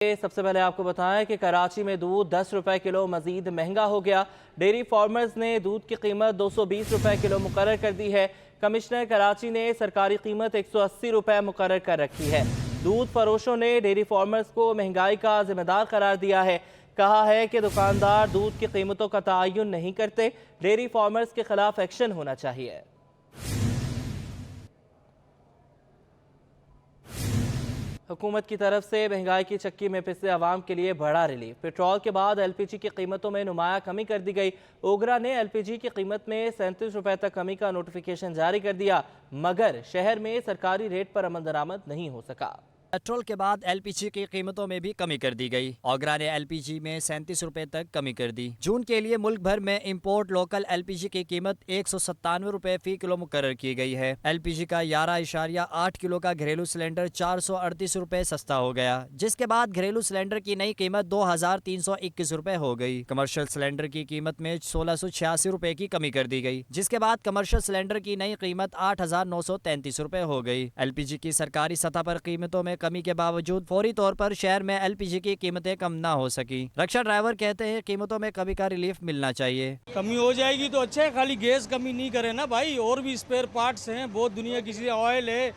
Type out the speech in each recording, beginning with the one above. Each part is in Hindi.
सबसे पहले आपको बताएं कि कराची में दूध 10 रुपए किलो मजीद महंगा हो गया। डेयरी फार्मर्स ने दूध की कीमत 220 रुपए किलो मुकर्रर कर दी है। कमिश्नर कराची ने सरकारी कीमत 180 रुपए मुकर्रर कर रखी है। दूध फरोशों ने डेयरी फार्मर्स को महंगाई का जिम्मेदार करार दिया है। कहा है कि दुकानदार दूध की कीमतों का तयन नहीं करते, डेयरी फार्मर्स के खिलाफ एक्शन होना चाहिए। हुकूमत की तरफ से महंगाई की चक्की में पिसे आवाम के लिए बड़ा रिलीफ। पेट्रोल के बाद एलपीजी की कीमतों में नुमाया कमी कर दी गई। ओगरा ने एलपीजी की कीमत में 37 रुपए तक कमी का नोटिफिकेशन जारी कर दिया, मगर शहर में सरकारी रेट पर अमल दरामद नहीं हो सका। पेट्रोल के बाद एलपीजी की कीमतों में भी कमी कर दी गई। ओगरा ने एलपीजी में 37 रुपए तक कमी कर दी। जून के लिए मुल्क भर में इंपोर्ट लोकल एलपीजी की कीमत 197 रुपए फी किलो मुकर्रर की गई है। एलपीजी का 11.8 किलो का घरेलू सिलेंडर 438 रुपए सस्ता हो गया, जिसके बाद घरेलू सिलेंडर की नई कीमत 2321 रुपए हो गई। कमर्शियल सिलेंडर की कीमत में 1686 रुपए की कमी कर दी गई, जिसके बाद कमर्शियल सिलेंडर की नई कीमत 8933 रुपए हो गई। एलपीजी की सरकारी सतह पर कीमतों में कमी के बावजूद फौरी तौर पर शहर में एलपीजी की कीमतें कम ना हो सकी। रक्षा ड्राइवर कहते हैं कीमतों में कमी का रिलीफ मिलना चाहिए। कमी हो जाएगी तो अच्छा है, खाली गैस कमी नहीं करे ना भाई, और भी स्पेयर पार्ट्स हैं बहुत दुनिया की चीजें, ऑयल है,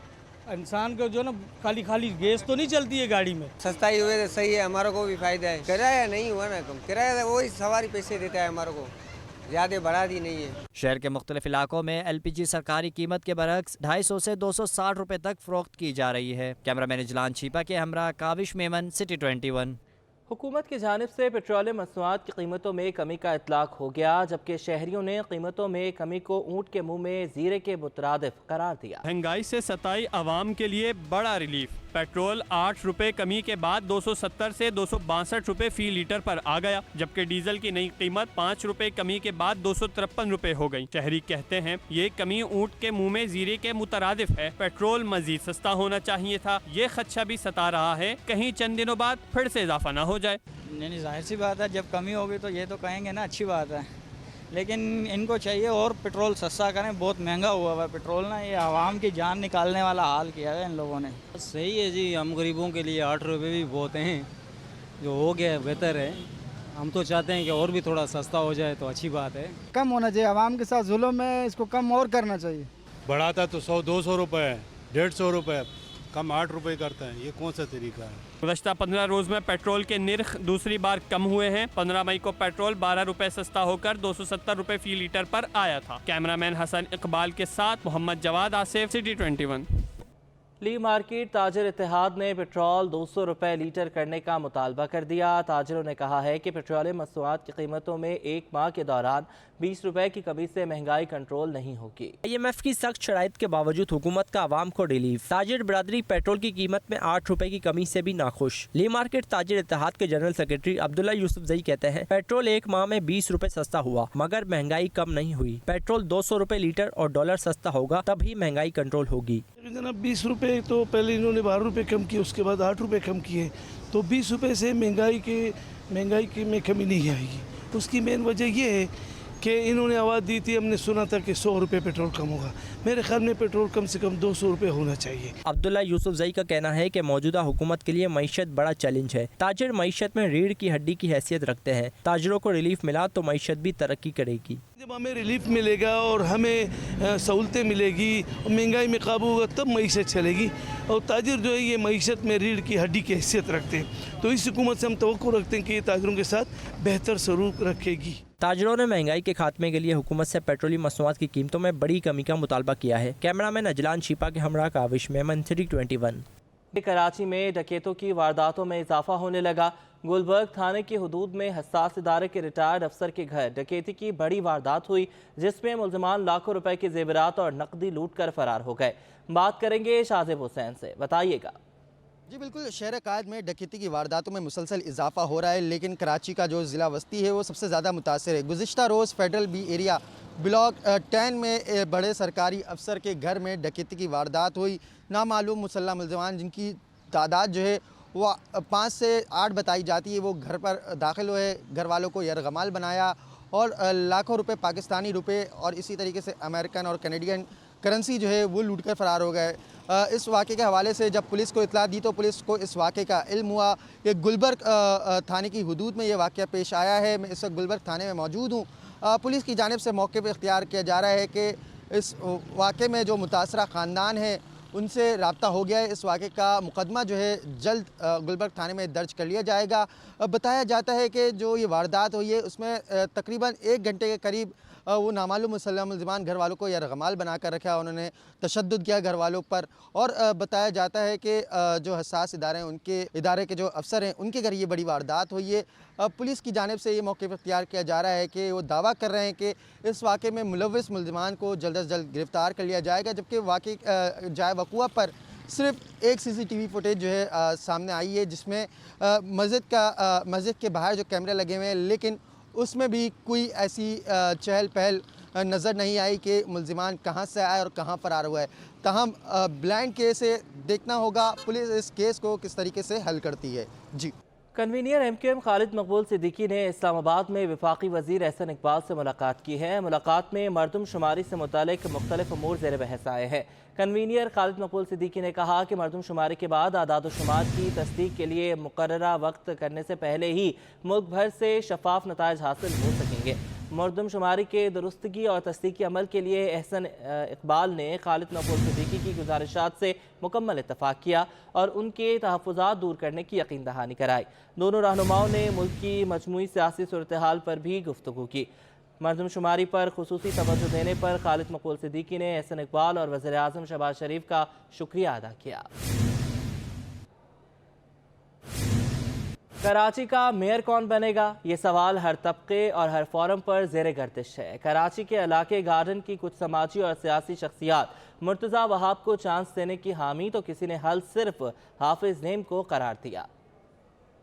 इंसान को जो ना खाली गैस तो नहीं चलती है गाड़ी में। सस्ताई हुए तो सही है, हमारे को भी फायदा है। किराया नहीं हुआ ना कम, किराया वही सवारी पैसे देता है, हमारे को ज्यादा बढ़ा दी नहीं है। शहर के मुख्तलिफ इलाकों में एलपीजी सरकारी कीमत के बरक्स 250 से 260 रुपए तक फरोख्त की जा रही है। कैमरामैन इजलान छीपा के हमरा काविश मेमन, सिटी 21। हुकूमत की जानिब से पेट्रोलियम मसनूआत की कीमतों में कमी का इतलाक हो गया, जबकि शहरियों ने कीमतों में कमी को ऊँट के मुंह में जीरे के मुतरादिफ करार दिया। महंगाई से सताई आवाम के लिए बड़ा रिलीफ। पेट्रोल 8 रुपए कमी के बाद 270 से 262 रुपए फी लीटर पर आ गया, जबकि डीजल की नई कीमत 5 रुपए कमी के बाद 253 रुपए हो गई। शहरी कहते हैं ये कमी ऊँट के मुंह में जीरे के मुतरादिफ है। पेट्रोल मजीद सस्ता होना चाहिए था, ये खदशा भी सता रहा है कहीं चंद दिनों बाद फिर से इजाफा न हो जाए। नहीं, जाहिर सी बात है, जब कमी होगी तो ये तो कहेंगे ना, अच्छी बात है, लेकिन इनको चाहिए और पेट्रोल सस्ता करें। बहुत महंगा हुआ है पेट्रोल ना, ये आवाम की जान निकालने वाला हाल किया है इन लोगों ने। सही है जी, हम गरीबों के लिए 8 रुपये भी बहुत हैं, जो हो गया बेहतर है। हम तो चाहते हैं कि और भी थोड़ा सस्ता हो जाए तो अच्छी बात है। कम होना चाहिए, आवाम के साथ जुल्म है, इसको कम और करना चाहिए। बढ़ाता तो 100-200 रुपये है, 150 रुपये, कम 8 रुपये करते हैं, ये कौन सा तरीका है। गुज़श्ता 15 रोज में पेट्रोल के निर्ख दूसरी बार कम हुए हैं। 15 मई को पेट्रोल 12 रुपए सस्ता होकर 270 रुपए फी लीटर पर आया था। कैमरामैन हसन इकबाल के साथ मोहम्मद जवाद आसिफ, सिटी 21। ली मार्केट ताजर इत्तेहाद ने पेट्रोल 200 रुपए लीटर करने का मुतालबा कर दिया। ताजरों ने कहा है कि पेट्रोलियम मसनूआत की कीमतों में एक माह के दौरान 20 रुपए की कमी से महंगाई कंट्रोल नहीं होगी। IMF की सख्त शराइत के बावजूद हुकूमत का आवाम को रिलीफ। ताजिर बरादरी पेट्रोल की कीमत में 8 रुपए की कमी से भी नाखुश। ली मार्केट ताजिर इत्तेहाद के जनरल सेक्रेटरी अब्दुल्ला यूसुफजई कहते हैं पेट्रोल एक माह में 20 रुपए सस्ता हुआ, मगर महंगाई कम नहीं हुई। पेट्रोल 200 रुपए लीटर और डॉलर सस्ता होगा तभी महंगाई कंट्रोल होगी। 20 रुपए तो पहले इन्होंने 12 रुपए कम किए, उसके बाद 8 रुपए कम किए, तो 20 रुपए से महंगाई की में कमी नहीं आएगी। उसकी मेन वजह ये है कि इन्होंने आवाज़ दी थी, हमने सुना था कि 100 रुपए पेट्रोल कम होगा। मेरे ख्याल में पेट्रोल कम से कम 200 रुपए होना चाहिए। अब्दुल्ला यूसुफजई का कहना है कि मौजूदा हुकूमत के लिए मईशत बड़ा चैलेंज है। ताजिर मईशत में रीढ़ की हड्डी की हैसियत रखते हैं। ताजिरों को रिलीफ मिला तो मईशत भी तरक्की करेगी। जब हमें रिलीफ मिलेगा और हमें सहूलतें मिलेगी और महंगाई में काबू होगा तब मईशत चलेगी। और ताजिर जो है ये मईशत में रीढ़ की हड्डी की हैसियत रखते हैं, तो इस हुकूमत से हम तवक्को रखते हैं कि ये ताजिरों के साथ बेहतर सलूक रखेगी। ताजिरों ने महंगाई के खात्मे के लिए हुकूमत से पेट्रोलियम मसनूआत की कीमतों में बड़ी कमी का मुतालबा किया है। कैमरामैन अजलान शिपा के हमरा काविश मेमन, सिटी 21। कराची में डकैतों की वारदातों में इजाफा होने लगा। गुलबर्ग थाने की हदूद में हसास इदारे के रिटायर्ड अफसर के घर डकैती की बड़ी वारदात हुई, जिसमें मुल्ज़िमान लाखों रुपए के जेवरात और नकदी लूट कर फरार हो गए। बात करेंगे शाजिब हुसैन से, बताइएगा। जी बिल्कुल, शहर कायद में डकैती की वारदातों में मुसलसल इजाफा हो रहा है, लेकिन कराची का जो ज़िला वस्ती है वो सबसे ज़्यादा मुतासर है। गुज़िश्ता रोज़ फेडरल बी एरिया ब्लॉक 10 में बड़े सरकारी अफसर के घर में डकैती की वारदात हुई। नामालूम मुसल्लह मुल्ज़िमान जिनकी तादाद जो है वो 5 से 8 बताई जाती है, वो घर पर दाखिल हुए, घर वालों को यरगमाल बनाया और लाखों रुपए पाकिस्तानी रुपए और इसी तरीके से अमेरिकन और कैनेडियन करेंसी जो है वो लूट कर फरार हो गए। इस वाक़े के हवाले से जब पुलिस को इतला दी तो पुलिस को इस वाक़े का इल्म हुआ कि गुलबर्ग थाने की हदूद में ये वाक़या पेश आया है। मैं इस वक्त गुलबर्ग थाने में मौजूद हूँ। पुलिस की जानिब से मौके पर इख्तियार किया जा रहा है कि इस वाक़े में जो मुतासरा ख़ानदान है उनसे रब्ता हो गया है। इस वाक़े का मुकदमा जो है जल्द गुलबर्ग थाने में दर्ज कर लिया जाएगा। बताया जाता है कि जो ये वारदात हुई है उसमें तकरीबन 1 घंटे के करीब वो नामालूम मुसलमान घर वालों को यरगमाल बना कर रखा, उन्होंने तशद्दुद किया घर वालों पर। और बताया जाता है कि जो हसास इदारे हैं उनके इदारे के जो अफसर हैं उनके घर ये बड़ी वारदात हुई है। पुलिस की जानिब से ये मौके पर इख्तियार किया जा रहा है कि वो दावा कर रहे हैं कि इस वाक़े में मुलव्विस मुल्ज़िमान को जल्द अज जल्द गिरफ़्तार कर लिया जाएगा, जबकि वाक़े जाए वक़ुआ पर सिर्फ एक CCTV फुटेज जो है सामने आई है, जिसमें मस्जिद के बाहर जो कैमरे लगे हुए हैं, लेकिन उसमें भी कोई ऐसी चहल पहल नज़र नहीं आई कि मुल्ज़िमान कहाँ से आए और कहाँ फरार हुआ है। ताहम ब्लाइंड केस से देखना होगा पुलिस इस केस को किस तरीके से हल करती है। जी। कन्वीनियर MQM खालिद मकबूल सिद्दीकी ने इस्लामाबाद में वफाकी वज़ीर एहसन इकबाल से मुलाकात की है। मुलाकात में मरदमशुमारी से मुतालिक मुख्तलिफ अमूर ज़ेर बहस आए हैं। कन्वीनियर खालिद मकबूल सिद्दीकी ने कहा कि मरदमशुमारी के बाद आदाद शुमार की तस्दीक के लिए मुकर्ररा वक्त करने से पहले ही मुल्क भर से शफाफ नताइज हासिल हो सकेंगे। मरदमशुमारी के दुरुस्तगी और तस्दीकी अमल के लिए एहसन इकबाल ने खालिद मकबूल सिद्दीकी की गुजारिशात से मुकम्मल इत्तफाक किया और उनके तहफ़्फ़ुज़ात दूर करने की यकीन दहानी कराई। दोनों रहनुमाओं ने मुल्क की मजमूई सियासी सूरत हाल पर भी गुफ्तगू की। मरदमशुमारी पर खुसूसी तवज्जो देने पर खालिद मकबूल सिद्दीकी ने एहसन इकबाल और वज़ीर आज़म शहबाज शरीफ का शुक्रिया अदा किया। कराची का मेयर कौन बनेगा, ये सवाल हर तबके और हर फोरम पर ज़ेरे गर्दिश है। कराची के इलाके गार्डन की कुछ समाजी और सियासी शख्सियात मुर्तज़ा वहाब को चांस देने की हामी तो किसी ने हल सिर्फ हाफिज नेम को करार दिया।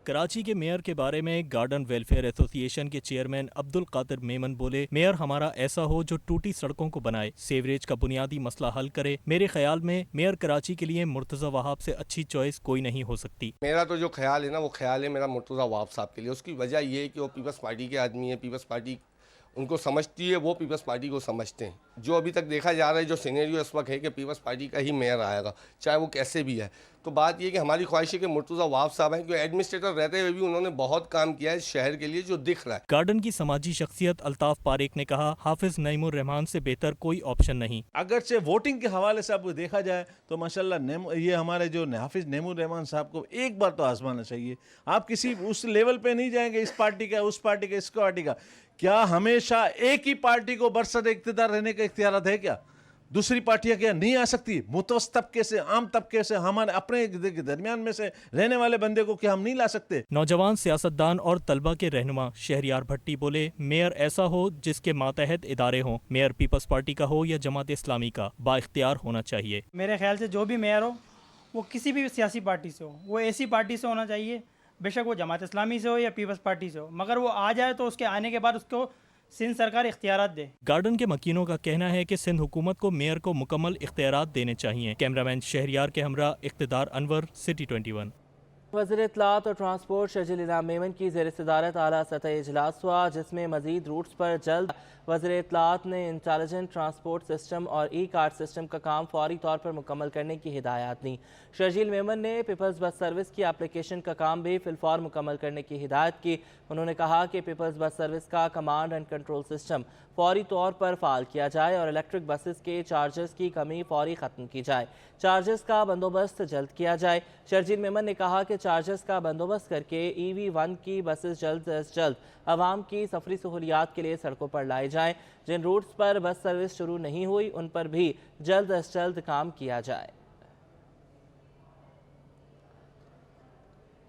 कराची के मेयर के बारे में गार्डन वेलफेयर एसोसिएशन के चेयरमैन अब्दुल कादिर मेमन बोले, मेयर हमारा ऐसा हो जो टूटी सड़कों को बनाए, सीवरेज का बुनियादी मसला हल करे। मेरे ख्याल में मेयर कराची के लिए मुर्तज़ा वहाब से अच्छी चॉइस कोई नहीं हो सकती। मेरा तो जो ख्याल है ना वो ख्याल है मेरा मुर्तज़ा वहाब साहब के लिए। उसकी वजह ये है कि वो पीपल्स पार्टी के आदमी है, पीपल्स पार्टी उनको समझती है, वो पीपल्स पार्टी को समझते हैं। जो अभी तक देखा जा रहा है, जो सिनेरियो इस वक्त है कि पीपल्स पार्टी का ही मेयर आएगा, चाहे वो कैसे भी है। तो बात ये कि हमारी ख्वाहिश है कि मुर्तज़ा वहाब साहब हैं, क्योंकि एडमिनिस्ट्रेटर रहते हुए भी उन्होंने बहुत काम किया है इस शहर के लिए, जो दिख रहा है। गार्डन की समाजी शख्सियत अल्ताफ पारेख ने कहा, हाफिज नईमुर रहमान से बेहतर कोई ऑप्शन नहीं। अगर से वोटिंग के हवाले से आपको देखा जाए तो माशाल्लाह ये हमारे जो हाफिज नईमुर रहमान साहब को एक बार तो आजमाना चाहिए। आप किसी उस लेवल पे नहीं जाएंगे इस पार्टी का, उस पार्टी का, इस पार्टी का। क्या हमेशा एक ही पार्टी को बरसर इख्तियार रहने का इख्तियार है क्या? दूसरी पार्टियां क्या नहीं आ सकती? मुतवस्सित तबके से, आम तबके से, हमारे अपने दरमियान में से रहने वाले बंदे को क्या हम नहीं ला सकते? नौजवान सियासतदान और तलबा के रहनुमा शहरियार भट्टी बोले, मेयर ऐसा हो जिसके मातहत इदारे हों। मेयर पीपल्स पार्टी का हो या जमात इस्लामी का, बाइख्तियार होना चाहिए। मेरे ख्याल से जो भी मेयर हो वो किसी भी सियासी पार्टी से हो, वो ऐसी पार्टी से होना चाहिए, बेशक वो जमात इस्लामी से हो या पीपल्स पार्टी से हो, मगर वो आ जाए तो उसके आने के बाद उसको सिंध सरकार इख्तियारात दे। गार्डन के मकीनों का कहना है कि सिंध हुकूमत को मेयर को मुकम्मल इख्तियारात देने चाहिए। कैमरामैन शहरियार के हमरा इख्तिदार अनवर, सिटी 21। वज़ीर इत्तलात और ट्रांसपोर्ट शर्जील इनाम मेमन की ज़ेर सदारत आला सतह इजलास हुआ, जिसमें मज़ीद रूट्स पर जल्द वज़ीर इत्तलात ने इंटेलिजेंट ट्रांसपोर्ट सिस्टम और ई-कार्ड सिस्टम का काम फौरी तौर पर मुकम्मल करने की हिदायत दी। शर्जील मेमन ने पीपल्स बस सर्विस की एप्लीकेशन का काम भी फिलफौर मुकम्मल करने की हिदायत की। उन्होंने कहा कि पीपल्स बस सर्विस का कमांड एंड कंट्रोल सिस्टम फौरी तौर पर फ़ाल किया जाए और इलेक्ट्रिक बसेस के चार्जेस की कमी फौरी ख़त्म की जाए। चार्जेस का बंदोबस्त जल्द किया जाए। शर्जील मेमन ने कहा कि चार्जेस का बंदोबस्त करके EV1 की बसेस जल्द अज जल्द आवाम की सफरी सहूलियात के लिए सड़कों पर लाई जाएँ। जिन रूट्स पर बस सर्विस शुरू नहीं हुई उन पर भी जल्द अज जल्द काम किया जाए।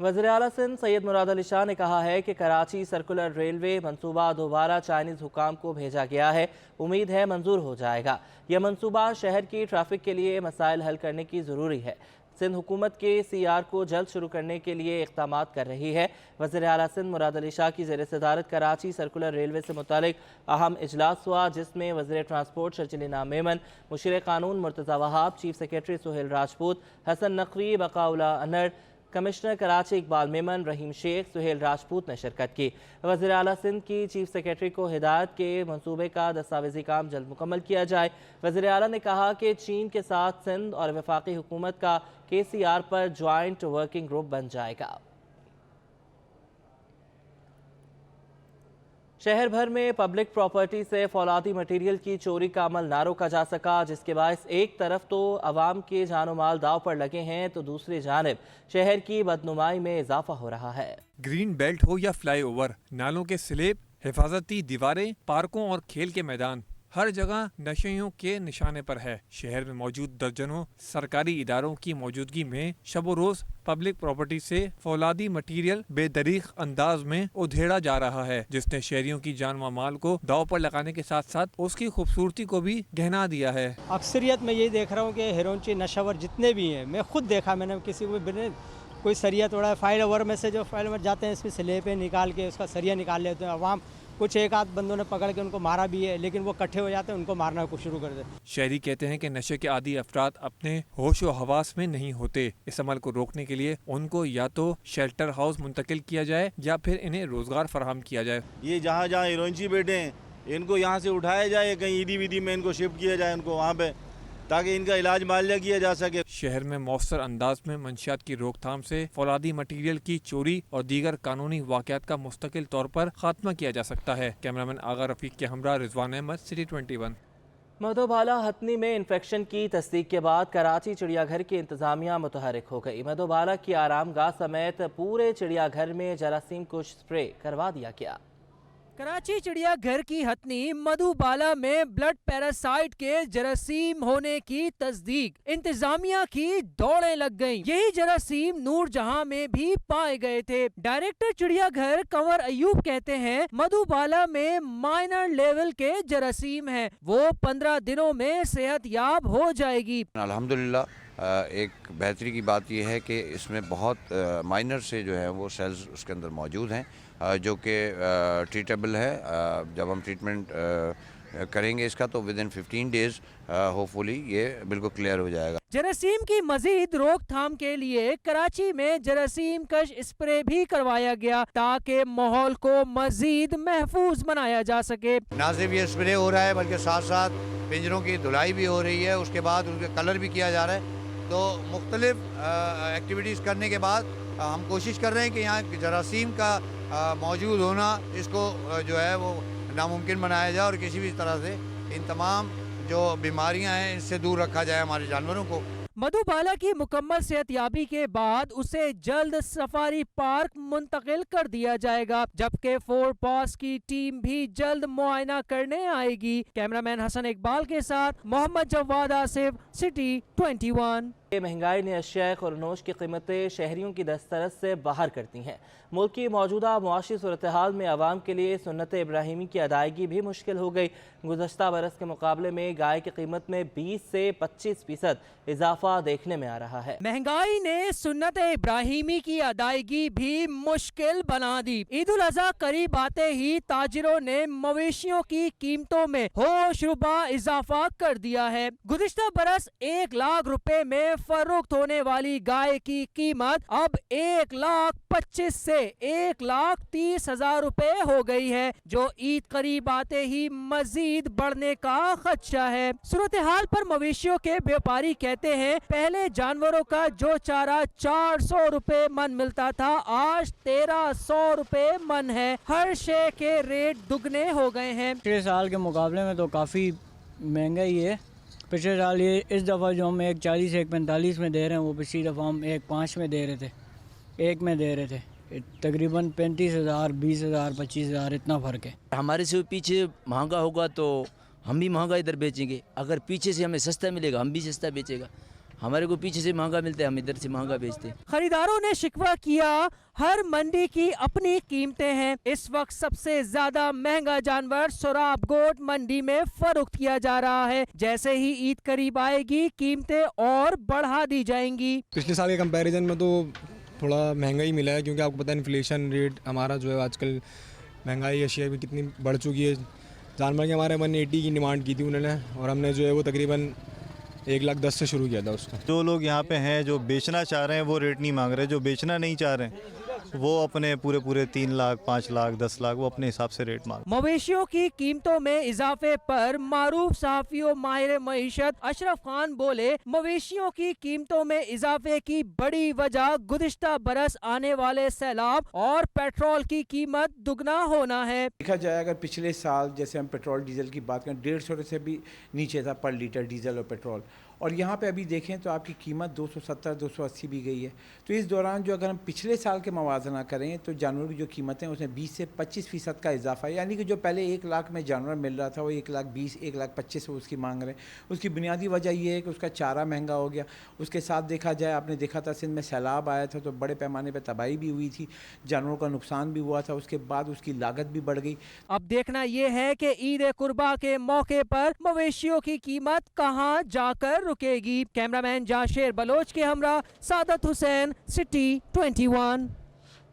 वज़ीर आला सिंध सैयद मुराद अली शाह ने कहा है कि कराची सर्कुलर रेलवे मंसूबा दोबारा चाइनीज़ हुकाम को भेजा गया है। उम्मीद है मंजूर हो जाएगा। यह मंसूबा शहर की ट्रैफिक के लिए मसाइल हल करने की ज़रूरी है। सिंध हुकूमत के CR को जल्द शुरू करने के लिए इक़दाम कर रही है। वज़ीर आला सिंध मुराद अली शाह की ज़ेर सदारत कराची सर्कुलर रेलवे से मुतालिक अहम इजलास हुआ, जिसमें वज़ीर ट्रांसपोर्ट शर्जील इनाम मेमन, मुशीर कानून मुर्तज़ा वहाब, चीफ सेक्रेटरी सुहेल राजपूत, हसन नकवी, बकाउला अनर, कमिश्नर कराची इकबाल मेमन, रहीम शेख, सुहेल राजपूत ने शिरकत की। वज़ीर आला सिंध की चीफ सेक्रेटरी को हिदायत के मंसूबे का दस्तावेजी काम जल्द मुकम्मल किया जाए। वज़ीर आला ने कहा कि चीन के साथ सिंध और वफाकी हुकूमत का KCR पर ज्वाइंट वर्किंग ग्रुप बन जाएगा। शहर भर में पब्लिक प्रॉपर्टी से फौलादी मटीरियल की चोरी का अमल ना रोका जा सका, जिसके बायस एक तरफ तो अवाम के जानो माल दाव पर लगे हैं तो दूसरी जानिब शहर की बदनुमाई में इजाफा हो रहा है। ग्रीन बेल्ट हो या फ्लाईओवर, नालों के स्लेब, हिफाजती दीवारें, पार्कों और खेल के मैदान, हर जगह नशेइयों के निशाने पर है। शहर में मौजूद दर्जनों सरकारी इदारों की मौजूदगी में शबो रोज पब्लिक प्रॉपर्टी से फौलादी मटीरियल बेदरीग अंदाज में उधेड़ा जा रहा है, जिसने शहरियों की जान व माल को दाव पर लगाने के साथ साथ उसकी खूबसूरती को भी गहना दिया है। अक्सरियत में यही देख रहा हूँ कि हेरोइनची नशावर जितने भी हैं, मैं खुद देखा, मैंने किसी को भी कोई सरिया तोड़ा, फाइल ओवर में से जो फाइल ओवर जाते हैं इसमें स्लेब निकाल के उसका सरिया निकाल लेते हैं। अवाम कुछ एक आध बंदों ने पकड़ के उनको मारा भी है, लेकिन वो इकट्ठे हो जाते हैं, उनको मारना कुछ शुरू कर देते। शहरी कहते हैं कि नशे के आदी अफराद अपने होश व हवास में नहीं होते। इस अमल को रोकने के लिए उनको या तो शेल्टर हाउस मुंतकिल किया जाए या फिर इन्हें रोजगार फराहम किया जाए। ये जहाँ जहाँ हिरोइनची बैठे हैं इनको यहाँ से उठाया जाए, कहीं ईदी विदी में इनको शिफ्ट किया जाए उनको वहाँ पे, ताकि इनका इलाज माल्या किया जा सके। शहर में मौसर अंदाज में मंशियात की रोकथाम से फौलादी मटीरियल की चोरी और दीगर कानूनी वाक़यात का मुस्तकिल तौर पर खात्मा किया जा सकता है। कैमरामैन आगा रफीक के हमरा रिजवान अहमद, सिटी 21। मधोबाला हथनी में इन्फेक्शन की तस्दीक के बाद कराची चिड़ियाघर की इंतजामिया मुतहरिक हो गई। मधोबाला की आरामगाह समेत पूरे चिड़ियाघर में जरासीम को स्प्रे करवा दिया गया। कराची चिड़ियाघर की हथनी मधुबाला में ब्लड पैरासाइट के जरासीम होने की तस्दीक इंतजामिया की दौड़ें लग गईं। यही जरासीम नूरजहां में भी पाए गए थे। डायरेक्टर चिड़ियाघर कंवर अयूब कहते हैं मधुबाला में माइनर लेवल के जरासीम हैं, वो 15 दिनों में सेहतयाब हो जाएगी। अल्हम्दुलिल्लाह एक बेहतरी की बात यह है कि इसमें बहुत माइनर से जो है वो सेल्स उसके अंदर मौजूद हैं, जो कि ट्रीटेबल है। जब हम ट्रीटमेंट करेंगे इसका तो विद इन 15 डेज होपफुली ये बिल्कुल क्लियर हो जाएगा। जरासीम की मजीद रोकथाम के लिए कराची में जरासीम कश स्प्रे भी करवाया गया ताकि माहौल को मजीद महफूज बनाया जा सके। ना सिर्फ ये स्प्रे हो रहा है बल्कि साथ साथ पिंजरों की धुलाई भी हो रही है, उसके बाद उनके कलर भी किया जा रहा है। तो मुख्तलिफ एक्टिविटीज़ करने के बाद हम कोशिश कर रहे हैं कि यहाँ जरासीम का मौजूद होना इसको जो है वो नामुमकिन बनाया जाए और किसी भी तरह से इन तमाम जो बीमारियां हैं इनसे दूर रखा जाए हमारे जानवरों को। मधुबाला की मुकम्मल सेहतयाबी के बाद उसे जल्द सफारी पार्क मुंतकिल कर दिया जाएगा, जबकि फोर्ड पास की टीम भी जल्द मुआयना करने आएगी। कैमरामैन हसन इकबाल के साथ मोहम्मद जवाद आसिफ, सिटी 21। महंगाई ने अशिया खुरनोश की कीमतें शहरियों की दस्तरस से बाहर करती हैं। मुल्क की मौजूदा मुआशी सूरत हाल में आवाम के लिए सुन्नत इब्राहिमी की अदायगी भी मुश्किल हो गई। गुज़श्ता बरस के मुकाबले में गाय की कीमत में 20 से 25% इजाफा देखने में आ रहा है। महंगाई ने सुन्नत इब्राहिमी की अदायगी भी मुश्किल बना दी। ईद उल अज़हा करीब आते ही ताजिरों ने मवेशियों की कीमतों में होशरुबा इजाफा कर दिया है। गुज़श्ता बरस 1 लाख रुपए में फरोख्त होने वाली गाय की कीमत अब 1,25,000 से 1,30,000 रुपए हो गई है, जो ईद करीब आते ही मजीद बढ़ने का खदशा है। सूरत हाल पर मवेशियों के व्यापारी कहते हैं पहले जानवरों का जो चारा 400 रुपए मन मिलता था, आज 1300 रुपए मन है। हर शे के रेट दुगने हो गए हैं। पिछले साल के मुकाबले में तो काफ़ी महंगाई है। पिछले साल ये इस दफ़ा जो हम 1,40 1,45 में दे रहे हैं वो पिछली दफ़ा हम 1,5 में दे रहे थे, 1 में दे रहे थे। तकरीबन 35,000 20,000 25,000 इतना फ़र्क है। हमारे से पीछे महंगा होगा तो हम भी महंगा इधर बेचेंगे, अगर पीछे से हमें सस्ता मिलेगा हम भी सस्ता बेचेगा। हमारे को पीछे से महंगा मिलता है, हम इधर से महंगा बेचते हैं। खरीदारों ने शिकवा किया हर मंडी की अपनी कीमतें हैं। इस वक्त सबसे ज्यादा महंगा जानवर सुराब गोट मंडी में फरोख्त किया जा रहा है। जैसे ही ईद करीब आएगी कीमतें और बढ़ा दी जाएंगी। पिछले साल के कंपैरिजन में तो थोड़ा महंगा ही मिला है, क्योंकि आपको पता है इन्फ्लेशन रेट हमारा जो है आजकल महंगाई अशिया भी कितनी बढ़ चुकी है। जानवर के हमारे 180 की डिमांड की थी उन्होंने, और हमने जो है वो तकरीबन 1,10,000 से शुरू किया था उसको। जो लोग यहाँ पे हैं जो बेचना चाह रहे हैं वो रेट नहीं मांग रहे, जो बेचना नहीं चाह रहे हैं वो अपने पूरे 3 लाख 5 लाख 10 लाख वो अपने हिसाब से रेट मांग। मवेशियों की कीमतों में इजाफे पर मारूफ सहाफी और माहिर मईशत अशरफ खान बोले, मवेशियों की कीमतों में इजाफे की बड़ी वजह गुज़िश्ता बरस आने वाले सैलाब और पेट्रोल की कीमत दुगना होना है। देखा जाए अगर पिछले साल जैसे हम पेट्रोल डीजल की बात करें 150 से भी नीचे था पर लीटर डीजल और पेट्रोल, और यहाँ पे अभी देखें तो आपकी कीमत 270-280 भी गई है। तो इस दौरान जो अगर हम पिछले साल के मवाजना करें तो जानवरों की जो कीमतें हैं उसमें 20 से 25% का इजाफा है, यानी कि जो पहले 1 लाख में जानवर मिल रहा था वो 1,20,000 1,25,000 वो उसकी मांग रहे हैं। उसकी बुनियादी वजह ये है कि उसका चारा महंगा हो गया। उसके साथ देखा जाए, आपने देखा था सिंध में सैलाब आया था तो बड़े पैमाने पर तबाही भी हुई थी, जानवरों का नुकसान भी हुआ था, उसके बाद उसकी लागत भी बढ़ गई। अब देखना ये है कि ईद कुर्बा के मौके पर मवेशियों की कीमत कहाँ जाकर रुकेगी। कैमरामैन जाशेर बलोच के हमरा सादत हुसैन, सिटी 21।